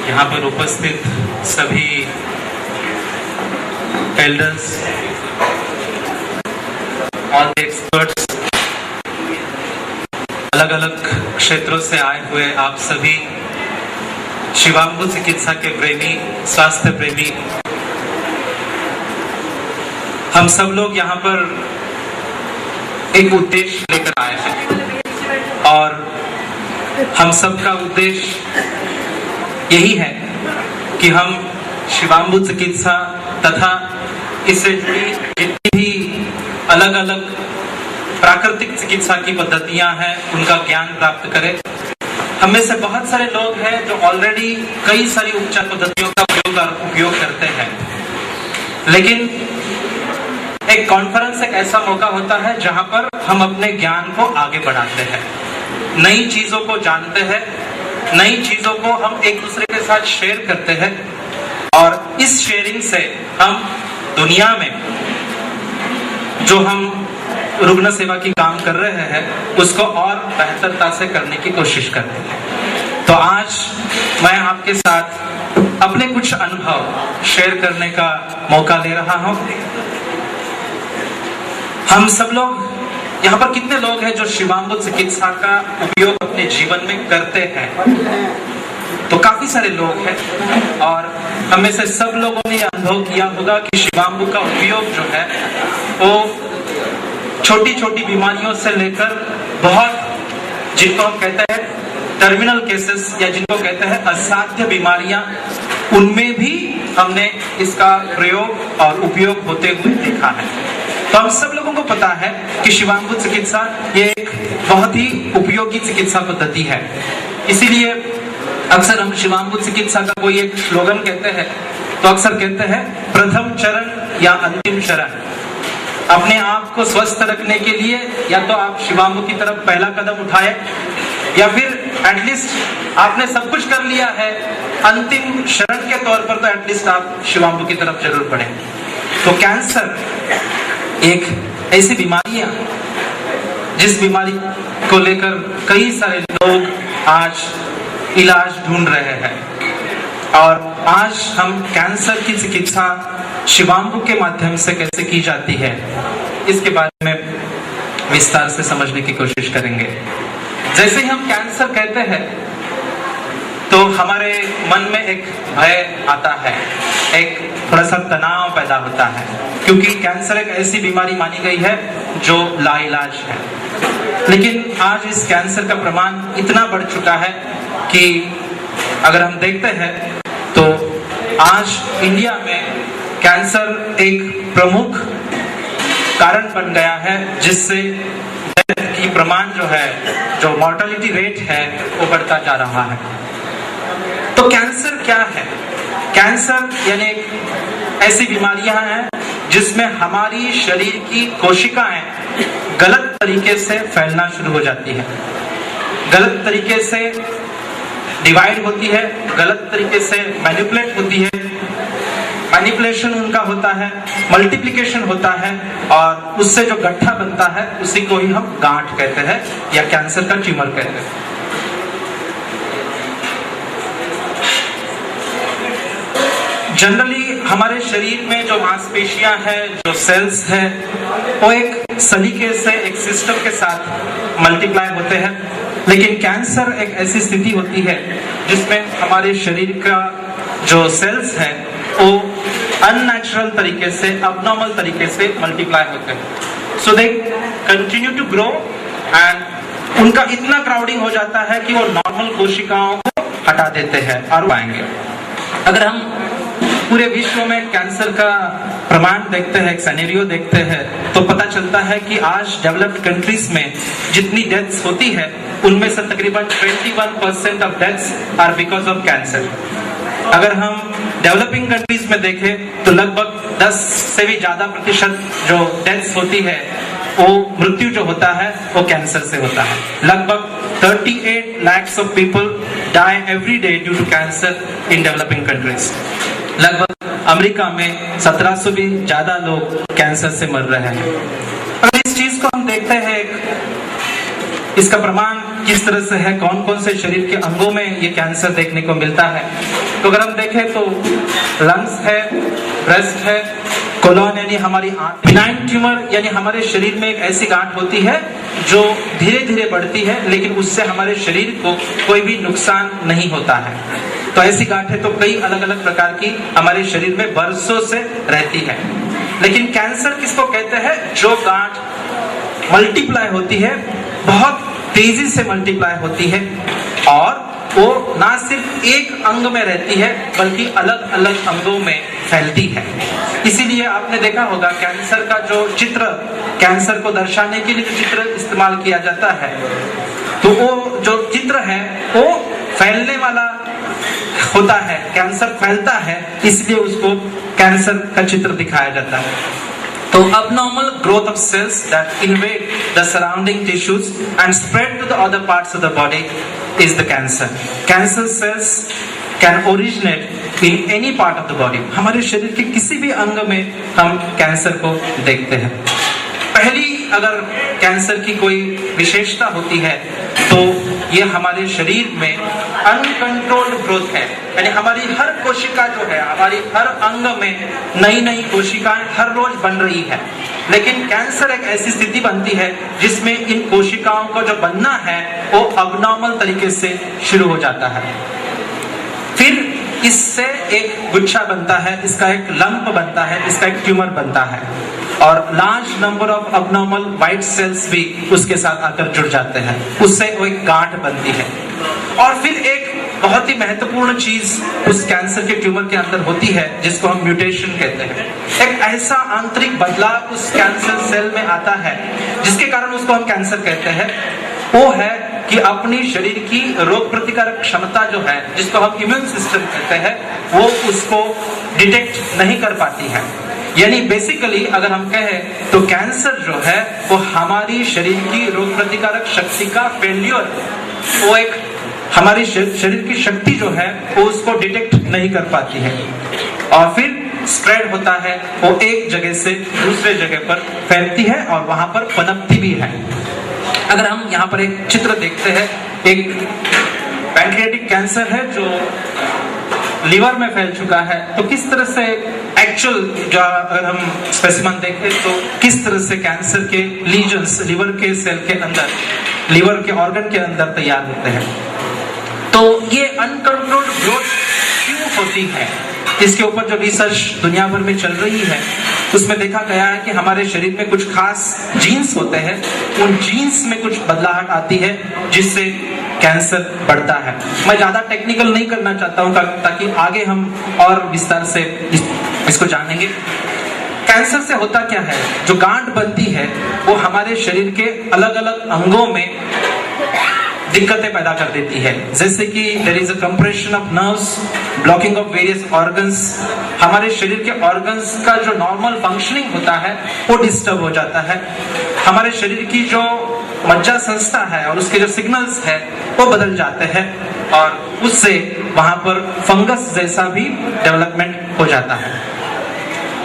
यहाँ पर उपस्थित सभी एल्डर्स, ऑल द एक्सपर्ट्स, अलग अलग क्षेत्रों से आए हुए आप सभी शिवांबु चिकित्सा के प्रेमी, स्वास्थ्य प्रेमी, हम सब लोग यहाँ पर एक उद्देश्य लेकर आए हैं और हम सबका उद्देश्य यही है कि हम शिवांबु चिकित्सा तथा इससे जुड़ी जितनी भी अलग अलग प्राकृतिक चिकित्सा की पद्धतियां हैं उनका ज्ञान प्राप्त करें। हम में से बहुत सारे लोग हैं जो ऑलरेडी कई सारी उपचार पद्धतियों का उपयोग करते हैं, लेकिन एक कॉन्फ्रेंस एक ऐसा मौका होता है जहां पर हम अपने ज्ञान को आगे बढ़ाते हैं, नई चीजों को जानते हैं, नई चीजों को हम एक दूसरे के साथ शेयर करते हैं और इस शेयरिंग से हम दुनिया में जो हम रुग्ण सेवा की काम कर रहे हैं उसको और बेहतरता से करने की कोशिश करते हैं। तो आज मैं आपके साथ अपने कुछ अनुभव शेयर करने का मौका ले रहा हूं। हम सब लोग यहाँ पर कितने लोग हैं जो शिवांबु चिकित्सा का उपयोग अपने जीवन में करते हैं? तो काफी सारे लोग हैं और हमें से सब लोगों ने अनुभव किया होगा कि शिवांबु का उपयोग जो है वो छोटी छोटी बीमारियों से लेकर बहुत, जिनको हम कहते हैं टर्मिनल केसेस या जिनको कहते हैं असाध्य बीमारियां, उनमें भी हमने इसका प्रयोग और उपयोग होते हुए देखा है। तो हम सब लोगों को पता है कि शिवांबु चिकित्सा ये एक बहुत ही उपयोगी चिकित्सा पद्धति है। इसीलिए अक्सर हम शिवांबु चिकित्सा का कोई एक स्लोगन कहते हैं तो अक्सर कहते हैं प्रथम चरण या अंतिम चरण। अपने आप को स्वस्थ रखने के लिए या तो आप शिवांबु की तरफ पहला कदम उठाए या फिर एटलीस्ट आपने सब कुछ कर लिया है, अंतिम शरण के तौर पर तो एटलीस्ट आप शिवांबु की तरफ जरूर बढ़े। तो कैंसर एक ऐसी बीमारी है जिस बीमारी को लेकर कई सारे लोग आज इलाज ढूंढ रहे हैं और आज हम कैंसर की चिकित्सा शिवांबु के माध्यम से कैसे की जाती है इसके बारे में विस्तार से समझने की कोशिश करेंगे। जैसे ही हम कैंसर कहते हैं तो हमारे मन में एक भय आता है, एक थोड़ा सा तनाव पैदा होता है, क्योंकि कैंसर एक ऐसी बीमारी मानी गई है जो लाइलाज है। लेकिन आज इस कैंसर का प्रमाण इतना बढ़ चुका है कि अगर हम देखते हैं तो आज इंडिया में कैंसर एक प्रमुख कारण बन गया है जिससे डेथ की प्रमाण जो है, जो मॉर्टेलिटी रेट है वो बढ़ता जा रहा है। तो कैंसर क्या है? कैंसर यानी ऐसी बीमारियां हैं जिसमें हमारी शरीर की कोशिकाएं गलत तरीके से फैलना शुरू हो जाती है, गलत तरीके से डिवाइड होती है, गलत तरीके से मैनिपुलेट होती है। मैनिपुलेशन उनका होता है, मल्टीप्लिकेशन होता है और उससे जो गड्ढा बनता है उसी को ही हम गांठ कहते हैं या कैंसर का ट्यूमर कहते हैं। जनरली हमारे शरीर में जो मांसपेशियां हैं, जो सेल्स हैं, वो एक सलीके से एक सिस्टम के साथ मल्टीप्लाई होते हैं। लेकिन कैंसर एक ऐसी स्थिति होती है जिसमें हमारे शरीर का जो सेल्स है वो अननेचुरल तरीके से, अबनॉर्मल तरीके से मल्टीप्लाई होते हैं। So they continue to grow and उनका इतना क्राउडिंग हो जाता है कि वो नॉर्मल कोशिकाओं को हटा देते हैं और पाएंगे। अगर हम पूरे विश्व में कैंसर का प्रमाण देखते हैं, एक सिनेरियो देखते हैं, तो पता चलता है कि आज डेवलप्ड कंट्रीज में जितनी डेथ्स होती है उनमें से तकरीबन 21% of deaths are because of cancer. अगर हम डेवलपिंग कंट्रीज में देखें तो लगभग 10 से भी ज्यादा प्रतिशत जो डेथ्स होती है, वो मृत्यु जो होता है वो कैंसर से होता है। लगभग 38 lakhs of people die every day due to cancer in developing countries। लगभग अमेरिका में 1700 भी ज्यादा लोग कैंसर से मर रहे हैं। अगर इस चीज को हम देखते हैं, इसका प्रमाण किस तरह से है, कौन कौन से शरीर के अंगों में ये कैंसर देखने को मिलता है। तो अगर हम देखें तो लंग्स है, ब्रेस्ट है, कोलोन यानी हमारी आंत, बिनाइन ट्यूमर यानी हमारे शरीर में एक ऐसी गांठ होती है जो धीरे धीरे बढ़ती है लेकिन उससे हमारे शरीर को कोई भी नुकसान नहीं होता है। तो ऐसी गांठें तो कई अलग अलग प्रकार की हमारे शरीर में बरसों से रहती है। लेकिन कैंसर किसको कहते हैं? जो गांठ मल्टीप्लाई होती है, बहुत तेजी से मल्टीप्लाई होती है और वो ना सिर्फ एक अंग में रहती है बल्कि अलग अलग अंगों में फैलती है। इसीलिए आपने देखा होगा कैंसर का जो चित्र, कैंसर को दर्शाने के लिए जो चित्र इस्तेमाल किया जाता है, तो वो जो चित्र है वो फैलने वाला होता है, कैंसर फैलता है, इसलिए उसको कैंसर का चित्र दिखाया जाता है। तो abnormal growth of cells that invade the surrounding tissues and spread to the other parts of the body is the cancer. Cancer cells can originate in any part of the body. हमारे शरीर के किसी भी अंग में हम cancer को देखते हैं। पहली अगर कैंसर की कोई विशेषता होती है तो ये हमारे शरीर में अनकंट्रोल्ड ग्रोथ है, यानी हमारी हर कोशिका जो है, हमारी हर अंग में नई नई कोशिकाएं हर रोज बन रही है। लेकिन कैंसर एक ऐसी स्थिति बनती है जिसमें इन कोशिकाओं को जो बनना है वो अबनॉर्मल तरीके से शुरू हो जाता है। फिर इससे एक गुच्छा बनता है, इसका एक लंप बनता है, इसका एक ट्यूमर बनता है और large number of abnormal white cells भी उसके साथ आकर जुड़ जाते हैं, उससे वो एक गांठ बनती है। और फिर एक बहुत ही महत्वपूर्ण चीज उस कैंसर के ट्यूमर के अंदर होती है जिसको हम म्यूटेशन कहते हैं। एक ऐसा आंतरिक बदलाव उस कैंसर सेल में आता है जिसके कारण उसको हम कैंसर कहते हैं। वो है कि अपनी शरीर की रोग प्रतिकारक क्षमता जो है, जिसको हम इम्यून सिस्टम कहते हैं, वो उसको डिटेक्ट नहीं कर पाती है। यानी बेसिकली अगर हम कहें तो कैंसर जो है वो हमारी शरीर की रोग प्रतिकारक शक्ति का फेल्योर, वो एक हमारी शरीर की शक्ति जो है वो उसको डिटेक्ट नहीं कर पाती है और फिर स्प्रेड होता है, वो एक जगह से दूसरे जगह पर फैलती है और वहां पर पनपती भी है। अगर हम यहाँ पर एक चित्र देखते हैं, एक पैंक्रियाटिक कैंसर है जो लिवर में फैल चुका है, तो किस तरह से एक्चुअल जो अगर हम स्पेसिमेन देखें तो किस तरह से कैंसर के लीजन्स लिवर के सेल के अंदर, लिवर के ऑर्गन के अंदर तैयार होते हैं। तो ये अनकंट्रोल्ड ग्रोथ क्यों होती है, इसके ऊपर जो रिसर्च दुनिया भर में चल रही है उसमें देखा गया है कि हमारे शरीर में कुछ खास जीन्स होते हैं, उन जीन्स में कुछ बदलाहट आती है जिससे कैंसर बढ़ता है। मैं ज्यादा टेक्निकल नहीं करना चाहता हूं ताकि आगे हम और विस्तार से इसको जानेंगे। कैंसर से होता क्या है, जो गांठ बनती है वो हमारे शरीर के अलग अलग अंगों में दिक्कतें पैदा कर देती है, जैसे कि there is a compression of nerves, blocking of various organs. हमारे शरीर के ऑर्गन्स का जो नॉर्मल फंक्शनिंग होता है वो डिस्टर्ब हो जाता है। हमारे शरीर की जो मज्जा संस्था है और उसके जो सिग्नल्स है वो बदल जाते हैं और उससे वहां पर फंगस जैसा भी डेवलपमेंट हो जाता है।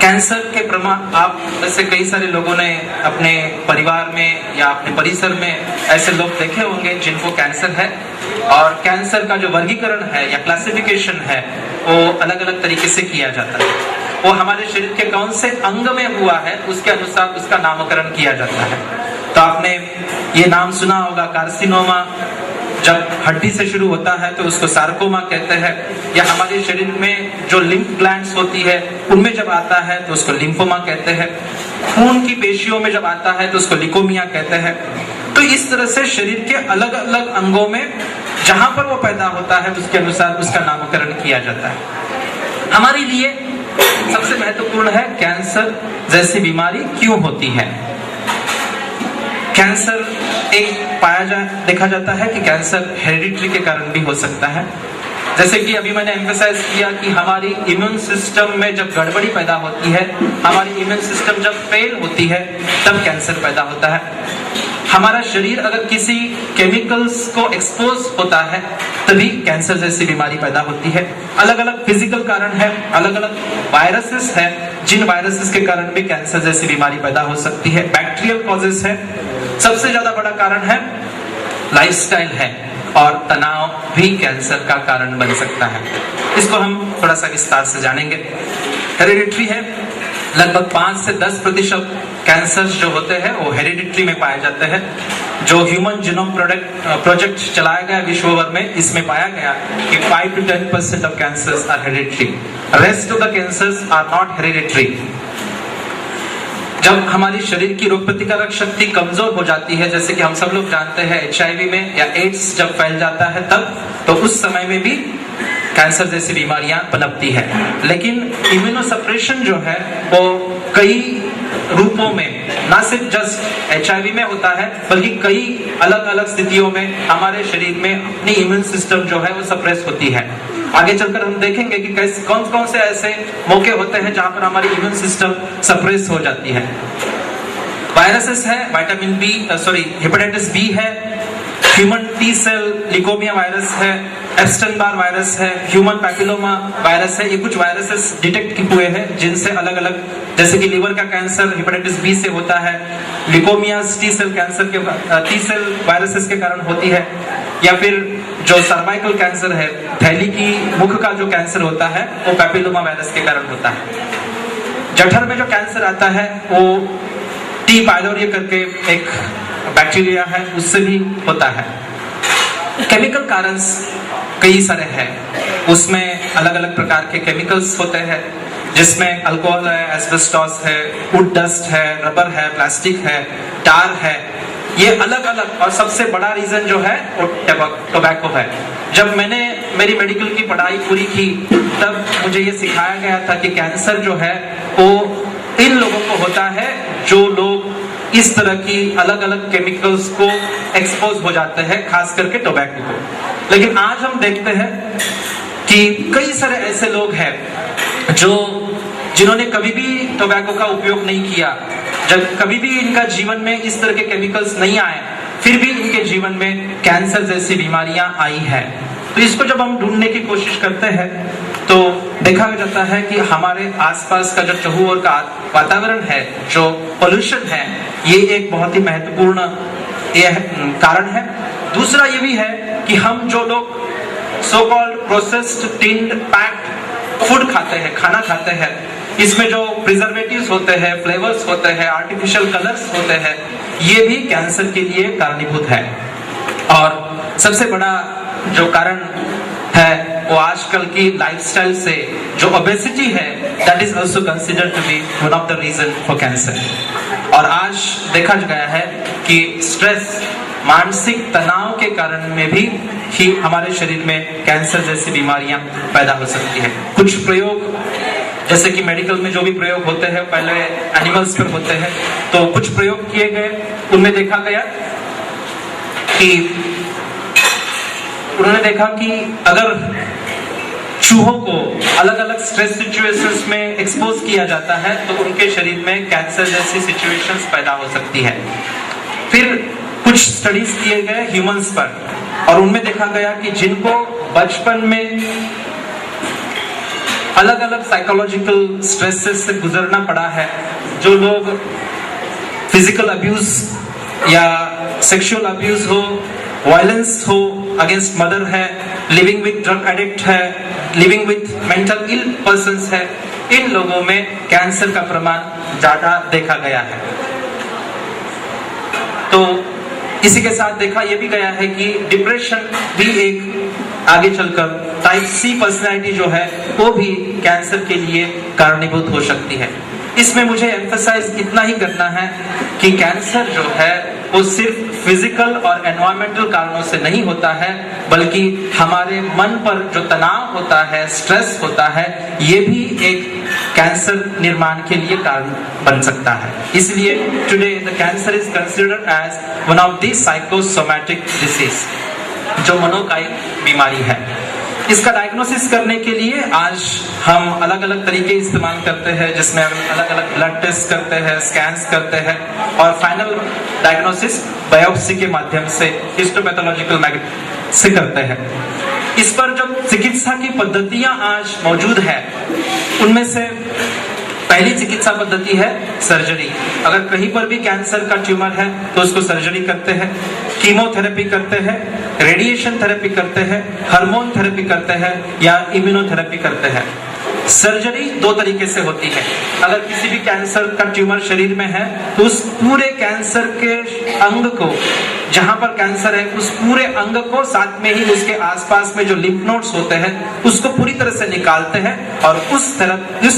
कैंसर के प्रमाण आप ऐसे कई सारे लोगों ने अपने परिवार में या अपने परिसर में ऐसे लोग देखे होंगे जिनको कैंसर है, और कैंसर का जो वर्गीकरण है या क्लासिफिकेशन है वो अलग अलग तरीके से किया जाता है। वो हमारे शरीर के कौन से अंग में हुआ है उसके अनुसार उसका नामकरण किया जाता है। तो आपने ये नाम सुना होगा, कार्सिनोमा जब हड्डी से शुरू होता है तो उसको सार्कोमा कहते हैं, या हमारे शरीर में जो लिम्फ ग्लैंड्स होती है उनमें जब आता है तो उसको लिम्फोमा कहते हैं, खून की पेशियों में जब आता है तो उसको लिकोमिया कहते हैं। तो इस तरह से शरीर के अलग अलग अंगों में जहां पर वो पैदा होता है उसके अनुसार उसका नामकरण किया जाता है। हमारे लिए सबसे महत्वपूर्ण है कैंसर जैसी बीमारी क्यों होती है। कैंसर एक देखा जाता है कि कैंसर हेरिडिटरी के कारण भी हो सकता है। जैसे कि अभी मैंने एम्फेसाइज किया कि हमारी इम्यून सिस्टम में जब गड़बड़ी पैदा होती है, हमारी इम्यून सिस्टम जब फेल होती है तब कैंसर पैदा होता है। हमारा शरीर अगर किसी केमिकल्स को एक्सपोज होता है तभी कैंसर जैसी बीमारी पैदा होती है। अलग अलग फिजिकल कारण है, अलग अलग वायरसेस है जिन वायरसेस के कारण भी कैंसर जैसी बीमारी पैदा हो सकती है। बैक्टीरियल कॉजेस है, सबसे ज्यादा बड़ा कारण है लाइफस्टाइल है और तनाव भी कैंसर का कारण बन सकता है। इसको हम थोड़ा सा विस्तार से जानेंगे। हेरिडिटरी है, लगभग 5 से 10% कैंसर्स जो होते हैं वो हेरिडिटरी में पाए जाते हैं। जो ह्यूमन जीनोम प्रोजेक्ट चलाया गया विश्व भर में, इसमें पाया गया कि 5 to 10% of cancers are hereditary, rest of the cancers are not hereditary. जब हमारी शरीर की रोग प्रतिकारक शक्ति कमजोर हो जाती है, जैसे कि हम सब लोग जानते हैं HIV में या एड्स जब फैल जाता है तब, तो उस समय में भी कैंसर जैसी बीमारियां पनपती है। लेकिन इम्यूनोसप्रेशन जो है वो कई रूपों में, ना सिर्फ जस्ट HIV में होता है, बल्कि कई अलग अलग स्थितियों में हमारे शरीर में अपनी इम्यून सिस्टम जो है वो सप्रेस होती है। आगे चलकर हम देखेंगे कि कौन कौन से ऐसे मौके होते हैं जहां पर हमारी इम्यून सिस्टम सप्रेस हो जाती है। वायरसेस है, हेपेटाइटिस बी है, ह्यूमन टी सेल लिकोमिया वायरस है, एप्स्टेन बार वायरस है, ह्यूमन पैपिलोमा वायरस है। ये कुछ वायरसेस डिटेक्ट हुए हैं जिनसे अलग अलग, जैसे कि लीवर का कैंसर हेपेटाइटिस बी से होता है, लिकोमिया टी सेल कैंसर के टी सेल वायरसेस के कारण होती है, या फिर जो सर्वाइकल कैंसर है, थैली की मुख का जो कैंसर होता है वो पैपिलोमा वायरस के कारण होता है। जठर में जो कैंसर आता है वो टी पाइलोरी करके एक बैक्टीरिया है, उससे भी होता है। केमिकल कारण कई सारे हैं, उसमें अलग अलग प्रकार के केमिकल्स होते हैं, जिसमें अल्कोहल है, एस्बेस्टॉस है, वुड डस्ट है, रबर है, प्लास्टिक है, टार है। ये अलग अलग, और सबसे बड़ा रीजन जो है वो टोबैको है। जब मैंने मेरी मेडिकल की पढ़ाई पूरी की तब मुझे ये सिखाया गया था कि कैंसर जो है वो इन लोगों को होता है जो लोग इस तरह की अलग अलग केमिकल्स को एक्सपोज हो जाते हैं, खास करके टोबैको को। लेकिन आज हम देखते हैं कि कई सारे ऐसे लोग हैं जिन्होंने कभी भी टोबैको का उपयोग नहीं किया, जब कभी भी इनका जीवन में इस तरह के केमिकल्स नहीं आए, फिर भी इनके जीवन में कैंसर जैसी बीमारियां आई है। तो इसको जब हम ढूंढने की कोशिश करते हैं तो देखा जाता है कि हमारे आसपास का जो चहु ओर का वातावरण है, जो पोल्यूशन है, ये एक बहुत ही महत्वपूर्ण कारण है। दूसरा ये भी है कि हम जो लोग so called processed tinned packed food खाते हैं, खाना खाते हैं, इसमें जो प्रिजर्वेटिव्स होते हैं, फ्लेवर्स होते हैं, आर्टिफिशियल कलर्स होते हैं, ये भी कैंसर के लिए कारणीभूत है। और सबसे बड़ा जो कारण है वो आजकल की लाइफस्टाइल से जो ओबेसिटी है, that is also considered to be one of the reason for cancer. और आज देखा गया है कि स्ट्रेस, मानसिक तनाव के कारण में भी ही हमारे शरीर में कैंसर जैसी बीमारियां पैदा हो सकती है। कुछ प्रयोग, जैसे कि मेडिकल में जो भी प्रयोग होते हैं पहले एनिमल्स पर होते हैं, तो कुछ प्रयोग किए गए, उनमें देखा गया कि उन्होंने देखा कि अगर चूहों को अलग अलग स्ट्रेस सिचुएशंस में एक्सपोज किया जाता है तो उनके शरीर में कैंसर जैसी सिचुएशंस पैदा हो सकती है। फिर कुछ स्टडीज किए गए ह्यूमंस पर, और उनमें देखा गया कि जिनको बचपन में अलग अलग साइकोलॉजिकल स्ट्रेसेस से गुजरना पड़ा है, जो लोग फिजिकल अब्यूज या सेक्सुअल अब्यूज हो, वायलेंस हो अगेंस्ट मदर है, लिविंग विद ड्रग एडिक्ट है, living with mental ill persons है, इन लोगों में कैंसर का प्रमाण ज्यादा देखा गया है। तो इसी के साथ देखा यह भी गया है कि डिप्रेशन भी एक आगे चलकर टाइप सी पर्सनैलिटी जो है वो भी कैंसर के लिए कारणीभूत हो सकती है। इसमें मुझे एम्फसाइज इतना ही करना है कि कैंसर जो है वो सिर्फ फिजिकल और एनवायरमेंटल कारणों से नहीं होता है, बल्कि हमारे मन पर जो तनाव होता है, स्ट्रेस होता है, ये भी एक कैंसर निर्माण के लिए कारण बन सकता है। इसलिए today the cancer is considered as one of the psychosomatic disease, जो मनोकायिक बीमारी है। इसका डायग्नोसिस करने के लिए आज हम अलग अलग तरीके इस्तेमाल करते हैं, जिसमें अलग अलग ब्लड टेस्ट करते हैं, स्कैन्स करते हैं, और फाइनल डायग्नोसिस बायोप्सी के माध्यम से हिस्टोपैथोलॉजिकल मेथड से करते हैं। इस पर जो चिकित्सा की पद्धतियां आज मौजूद है, उनमें से पहली चिकित्सा पद्धति है सर्जरी। अगर कहीं पर भी कैंसर का ट्यूमर है तो उसको सर्जरी करते हैं, कीमोथेरेपी करते हैं, रेडिएशन थेरेपी करते हैं, हार्मोन थेरेपी करते हैं या इम्यूनोथेरेपी करते हैं। सर्जरी दो तरीके से होती है। अगर किसी भी कैंसर का ट्यूमर शरीर में है तो उस पूरे कैंसर के अंग को, जहां पर कैंसर है उस पूरे अंग को, साथ में ही उसके आसपास में जो लिम्फ नोड्स होते हैं उसको पूरी तरह से निकालते हैं और उस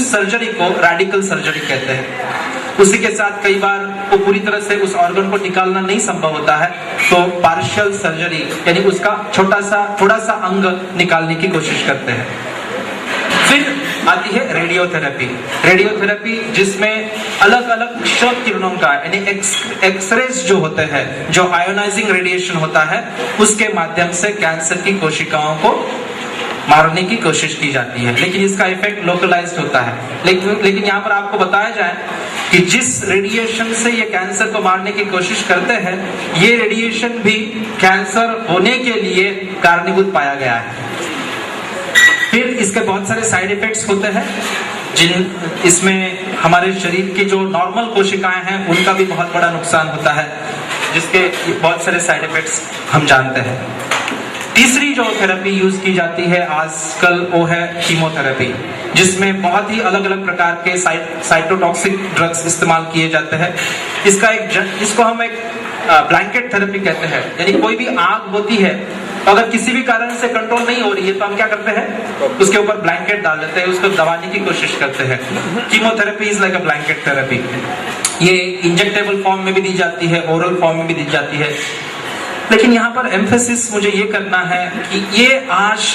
सर्जरी को रेडिकल सर्जरी कहते हैं। उसी के साथ कई बार वो पूरी तरह से उस ऑर्गन को निकालना नहीं संभव होता है तो पार्शियल सर्जरी यानी उसका थोड़ा सा अंग निकालने की कोशिश करते हैं। फिर आती है रेडियोथेरेपी। रेडियोथेरेपी जिसमें अलग अलग क्ष किरणों का यानी एक्सरेज जो होते हैं, जो आयोनाइजिंग रेडिएशन होता है, उसके माध्यम से कैंसर की कोशिकाओं को मारने की कोशिश की जाती है, लेकिन इसका इफेक्ट लोकलाइज्ड होता है। लेकिन यहाँ पर आपको बताया जाए कि जिस रेडिएशन से ये कैंसर को मारने की कोशिश करते हैं, ये रेडिएशन भी कैंसर होने के लिए कारणीभूत पाया गया है। फिर इसके बहुत सारे साइड इफेक्ट्स होते हैं, इसमें हमारे शरीर की जो नॉर्मल कोशिकाएं हैं उनका भी बहुत बड़ा नुकसान होता है, जिसके बहुत सारे साइड इफेक्ट्स हम जानते हैं। तीसरी जो थेरेपी यूज की जाती है आजकल वो है कीमोथेरेपी, जिसमें बहुत ही अलग अलग प्रकार के साइटोटॉक्सिक ड्रग्स इस्तेमाल किए जाते हैं। इसको हम एक ब्लैंकेट थेरेपी कहते हैं, यानी कोई भी आग होती है तो अगर किसी भी कारण से कंट्रोल नहीं हो रही है तो हम क्या करते हैं, उसके ऊपर ब्लैंकेट डाल देते हैं, उसको दबाने की कोशिश करते हैं। Chemotherapy is like a blanket therapy. ये इंजेक्टेबल फॉर्म में भी दी जाती है, ओरल फॉर्म में भी दी जाती है। लेकिन यहाँ पर एम्फेसिस मुझे ये करना है कि ये आज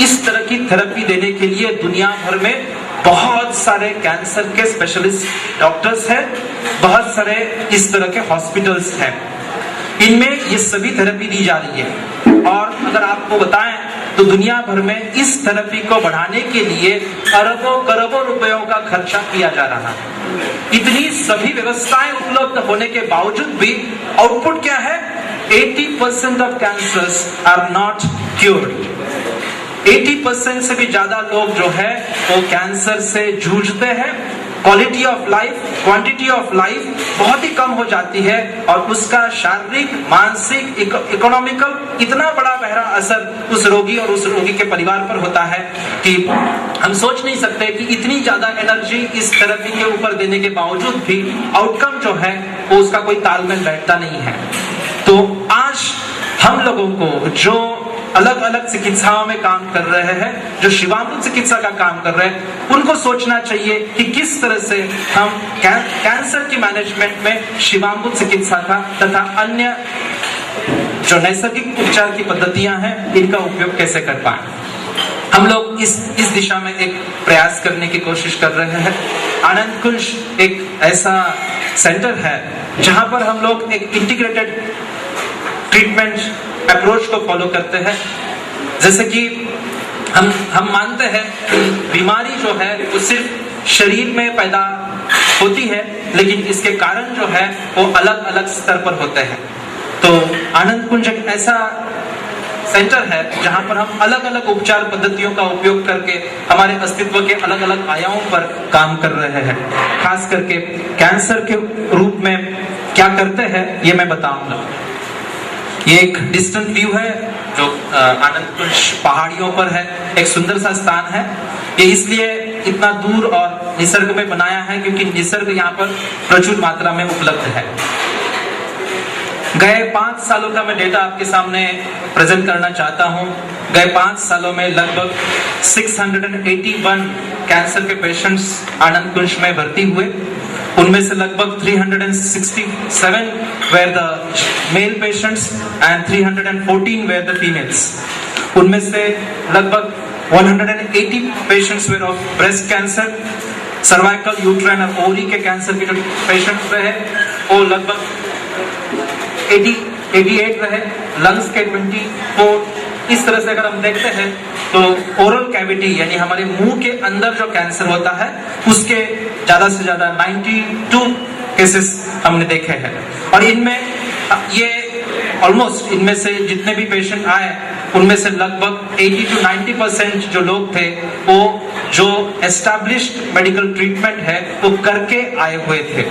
इस तरह की थेरेपी देने के लिए दुनिया भर में बहुत सारे कैंसर के स्पेशलिस्ट डॉक्टर्स हैं, बहुत सारे इस तरह के हॉस्पिटल्स हैं, इनमें ये सभी थेरेपी दी जा रही है। और अगर आपको बताएं तो दुनिया भर में इस थेरेपी को बढ़ाने के लिए अरबों करोड़ों रुपयों का खर्चा किया जा रहा है। इतनी सभी व्यवस्थाएं उपलब्ध होने के बावजूद भी आउटपुट क्या है? 80% of cancers are not cured. 80% से भी ज्यादा लोग जो है वो कैंसर से जूझते हैं। Quality of life, quantity of life बहुत ही कम हो जाती है और उसका शारीरिक, मानसिक, इकोनॉमिकल इतना बड़ा गहरा असर उस रोगी और उस रोगी के परिवार पर होता है कि हम सोच नहीं सकते कि इतनी ज्यादा एनर्जी इस थेरेपी के ऊपर देने के बावजूद भी आउटकम जो है वो उसका कोई तालमेल बैठता नहीं है। तो आज हम लोगों को जो अलग अलग चिकित्साओं में काम कर रहे हैं, जो शिवामृत चिकित्सा का काम कर रहे हैं, उनको सोचना चाहिए कि किस तरह से हम कैंसर की मैनेजमेंट में शिवामृत चिकित्सा का तथा अन्य जो नैसर्गिक उपचार की पद्धतियां हैं इनका उपयोग कैसे कर पाए। हम लोग इस दिशा में एक प्रयास करने की कोशिश कर रहे हैं। आनंद कुंज एक ऐसा सेंटर है जहां पर हम लोग एक इंटीग्रेटेड ट्रीटमेंट अप्रोच को फॉलो करते हैं। जैसे कि हम मानते हैं कि बीमारी जो है वो सिर्फ शरीर में पैदा होती है, लेकिन इसके कारण जो है वो अलग अलग स्तर पर होते हैं। तो आनंद कुंज एक ऐसा सेंटर है जहां पर हम अलग अलग उपचार पद्धतियों का उपयोग करके हमारे अस्तित्व के अलग अलग आयामों पर काम कर रहे हैं। खास करके कैंसर के रूप में क्या करते हैं ये मैं बताऊंगा। ये एक डिस्टेंट व्यू है जो आनंद कुंज पहाड़ियों पर है, एक सुंदर सा स्थान है। ये इसलिए इतना दूर और निसर्ग में बनाया है क्योंकि निसर्ग यहाँ पर प्रचुर मात्रा में उपलब्ध है। गए 5 सालों का मैं डेटा आपके सामने प्रेजेंट करना चाहता हूँ। गए 5 सालों में लगभग 681 कैंसर के पेशेंट्स आनंद कुंज में भर्ती हुए। उनमें से लगभग 367 were the male patients and 314 were the females. उनमें से लगभग 180 patients were of breast cancer, cervical, uterine और ओवरी के कैंसर के जो पेशेंट्स रहे वो लगभग 88 रहे, लंग्स के 24। इस तरह से अगर हम देखते हैं तो ओरल कैविटी यानी हमारे मुंह के अंदर जो कैंसर होता है उसके ज्यादा से ज्यादा 92 केसेस हमने देखे हैं। और इनमें ये ऑलमोस्ट इनमें से जितने भी पेशेंट आए उनमें से लगभग 80 to 90% जो लोग थे वो जो एस्टैब्लिश्ड मेडिकल ट्रीटमेंट है वो करके आए हुए थे।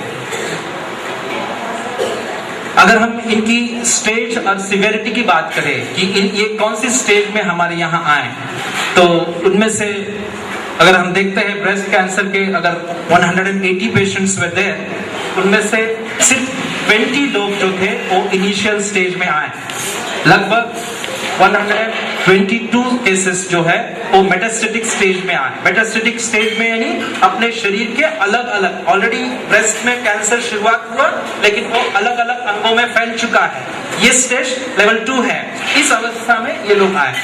अगर हम इनकी स्टेज और सिवियरिटी की बात करें कि ये कौन सी स्टेज में हमारे यहाँ आए, तो उनमें से अगर हम देखते हैं ब्रेस्ट कैंसर के अगर 180 पेशेंट्स हुए थे, उनमें से सिर्फ 20 लोग जो थे वो इनिशियल स्टेज में आए। लगभग 122 केसेस जो है वो मेटास्टेटिक स्टेज में आए। मेटास्टेटिक स्टेज में यानी अपने शरीर के अलग अलग, ऑलरेडी ब्रेस्ट में कैंसर शुरुआत हुआ लेकिन वो अलग अलग अंगों में फैल चुका है, ये स्टेज लेवल 2 है। इस अवस्था में ये लोग आए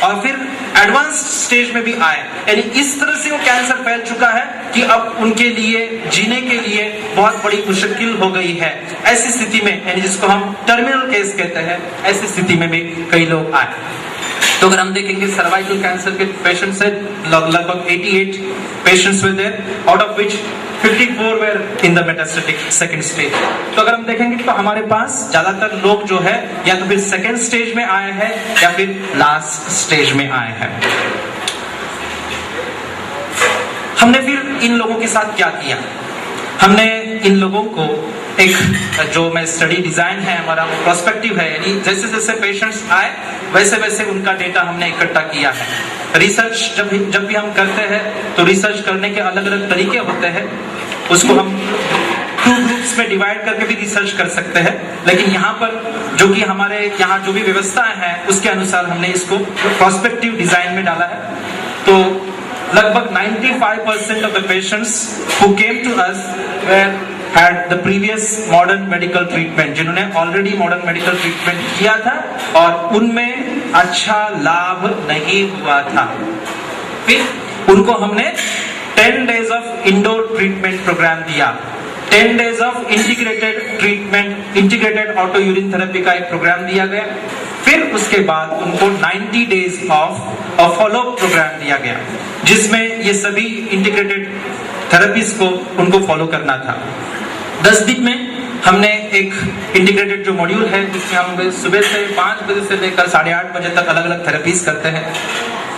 और फिर एडवांस स्टेज में भी आए, यानी इस तरह से वो कैंसर फैल चुका है कि अब उनके लिए जीने के लिए बहुत बड़ी मुश्किल हो गई है। ऐसी स्थिति में, यानी जिसको हम टर्मिनल केस कहते हैं, ऐसी स्थिति में भी कई लोग आए। तो अगर हम देखेंगे सर्वाइकल कैंसर के पेशेंट्स से लगभग 88 पेशेंट्स हुए थे, out of which 54 were in the metastatic second stage. तो अगर हम देखेंगे तो हमारे पास ज्यादातर लोग जो है या तो फिर सेकंड स्टेज में आए हैं या फिर लास्ट स्टेज में आए हैं। हमने फिर इन लोगों के साथ क्या किया? हमने इन लोगों को एक जो मैं स्टडी डिजाइन है हमारा वो प्रोस्पेक्टिव है, यानी जैसे जैसे पेशेंट्स आए वैसे वैसे उनका डेटा हमने इकट्ठा किया है। रिसर्च जब भी हम करते हैं तो रिसर्च करने के अलग अलग तरीके होते हैं, उसको हम 2 ग्रुप्स में डिवाइड करके भी रिसर्च कर सकते हैं, लेकिन यहाँ पर जो कि हमारे यहाँ जो भी व्यवस्थाएं हैं उसके अनुसार हमने इसको प्रोस्पेक्टिव डिजाइन में डाला है। तो लगभग 95% of the patients who came to us had the previous modern medical treatment, जिन्होंने ऑलरेडी मॉडर्न मेडिकल ट्रीटमेंट किया था और उनमें अच्छा लाभ नहीं हुआ था। फिर उनको हमने 10 days of indoor treatment program दिया, 10 days of integrated treatment, integrated auto urine therapy का एक प्रोग्राम दिया गया। फिर उसके बाद उनको 90 days ऑफ फॉलोअप प्रोग्राम दिया गया, जिसमें ये सभी इंटीग्रेटेड थेरेपीज को उनको फॉलो करना था। 10 दिन में हमने एक इंटीग्रेटेड जो मॉड्यूल है जिसमें हम सुबह से 5 बजे से लेकर 8:30 बजे तक अलग अलग थेरेपीज करते हैं।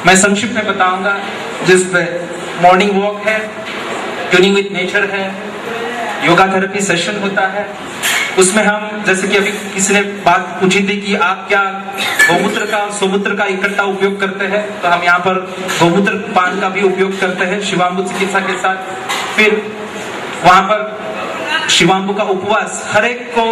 मैं संक्षिप्त में बताऊंगा, जिसमें मॉर्निंग वॉक है, ट्यूनिंग विद नेचर है, योगा थेरेपी सेशन होता है। उसमें हम, जैसे कि अभी किसी ने बात पूछी थी कि आप क्या गौमूत्र का और सोमूत्र का इकट्ठा उपयोग करते हैं, तो हम यहाँ पर गौमूत्र पान का भी उपयोग करते हैं शिवाम्बु चिकित्सा के साथ। फिर वहां पर शिवाम्बु का उपवास, हर एक को